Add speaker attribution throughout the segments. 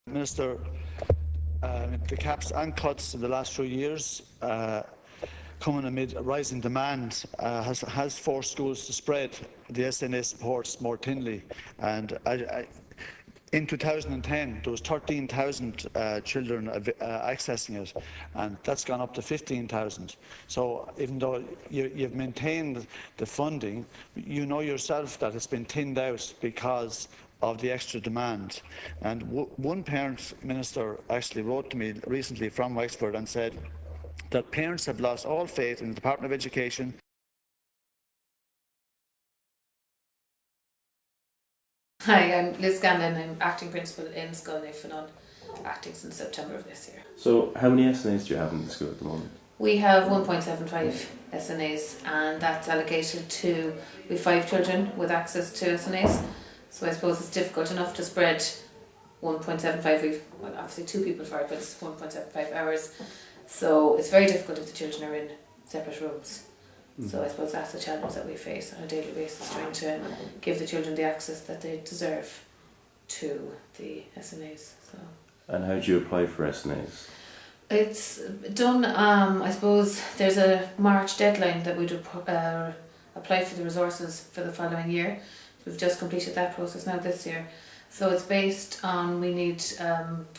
Speaker 1: Minister, the caps and cuts in the last few years, coming amid a rising demand, has forced schools to spread the SNA supports more thinly. And in 2010, there was 13,000 children accessing it, and that's gone up to 15,000. So even though you've maintained the funding, you know yourself that it's been thinned out because of the extra demand. And one parent, Minister, actually wrote to me recently from Wexford and said that parents have lost all faith in the Department of Education.
Speaker 2: Hi, I'm Liz Scanlon. I'm acting principal in Scully Fanon, acting since September of this year.
Speaker 3: So how many SNAs do you have in the school at the moment?
Speaker 2: We have 1.75 SNAs, and that's allocated to, we have 5 children with access to SNAs. So I suppose it's difficult enough to spread 1.75, well obviously 2 people for it, but it's 1.75 hours. So it's very difficult if the children are in separate rooms. So I suppose that's the challenge that we face on a daily basis, trying to give the children the access that they deserve to the SNAs. So.
Speaker 3: And how do you apply for SNAs?
Speaker 2: It's done, I suppose there's a March deadline that we'd apply for the resources for the following year. We've just completed that process now this year. So it's based on, we need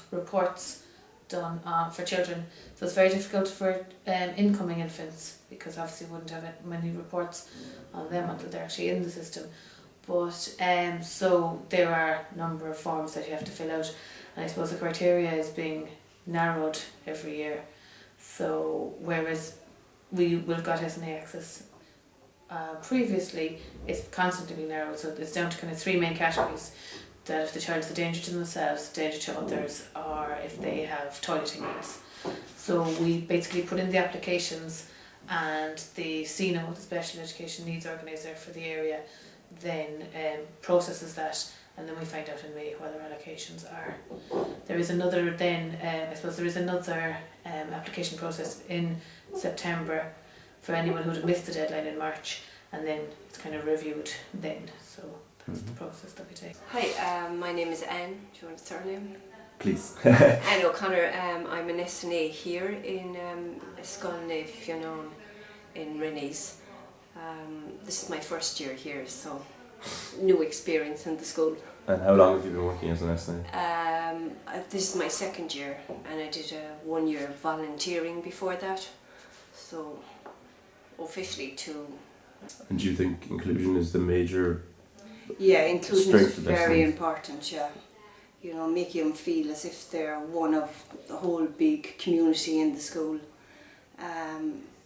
Speaker 2: reports done for children. So it's very difficult for incoming infants, because obviously we wouldn't have many reports on them until they're actually in the system. But so there are a number of forms that you have to fill out, and I suppose the criteria is being narrowed every year. So whereas we've got SNA access previously, it's constantly being narrowed, so it's down to kind of 3 main categories. That if the child is a danger to themselves, danger to others, or if they have toileting needs. So we basically put in the applications, and the SNO, the Special Education Needs Organiser for the area, then processes that, and then we find out in May what our allocations are. There is another I suppose there is another application process in September for anyone who would have missed the deadline in March, and then it's kind of reviewed then. So that's the process that we take.
Speaker 4: Hi, my name is Anne. Do you want a surname?
Speaker 3: Please.
Speaker 4: Anne O'Connor. I'm an SNA here in Scully Fanon in Rennies. This is my first year here, so new experience in the school.
Speaker 3: And how long have you been working as an SNA?
Speaker 4: This is my second year, and I did a 1 year volunteering before that, so officially 2.
Speaker 3: And do you think inclusion is the major
Speaker 4: inclusion is
Speaker 3: strength of
Speaker 4: very
Speaker 3: SNAs?
Speaker 4: important, yeah. You know, making them feel as if they're one of the whole big community in the school.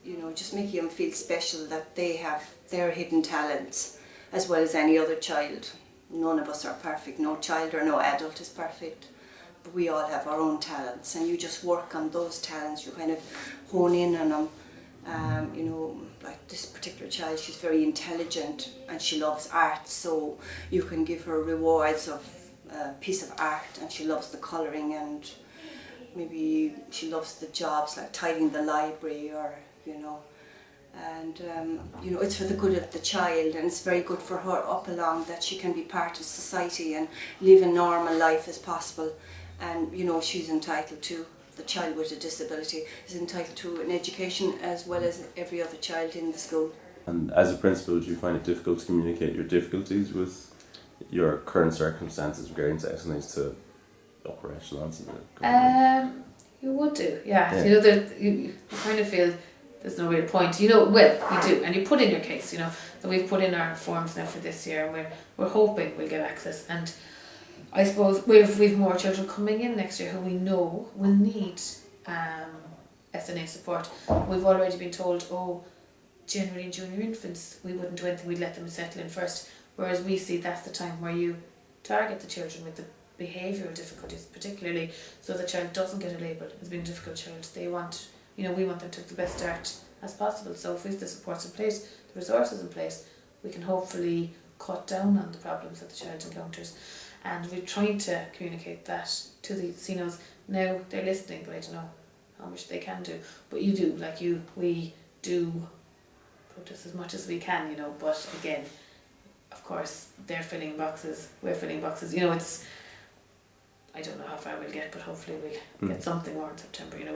Speaker 4: You know, just making them feel special, that they have their hidden talents as well as any other child. None of us are perfect, no child or no adult is perfect, but we all have our own talents, and you just work on those talents, you kind of hone in on them. You know, like this particular child, she's very intelligent and she loves art, so you can give her rewards of a piece of art, and she loves the colouring, and maybe she loves the jobs like tidying the library, or you know, and you know, it's for the good of the child, and it's very good for her up along, that she can be part of society and live a normal life as possible. And you know, she's entitled to, the child with a disability is entitled to an education as well as every other child in the school.
Speaker 3: And as a principal, do you find it difficult to communicate your difficulties with your current circumstances regarding to SNAs to upper echelons in the government?
Speaker 2: You would do, yeah. You know, you kind of feel there's no real point. You know, well, you do, and you put in your case. You know, so we've put in our forms now for this year, and we're hoping we'll get access. And I suppose we've more children coming in next year who we know will need SNA support. We've already been told, generally in junior infants, we wouldn't do anything, we'd let them settle in first. Whereas we see that's the time where you target the children with the behavioural difficulties, particularly so the child doesn't get a label as being a difficult child. They want, you know, we want them to have the best start as possible. So if we have the supports in place, the resources in place, we can hopefully cut down on the problems that the child encounters. And we're trying to communicate that to the SNOs. Now they're listening, but I don't know how much they can do. But you do, like we do protest as much as we can, you know, but again, of course, they're filling boxes, we're filling boxes. You know, I don't know how far we'll get, but hopefully we'll get something more in September.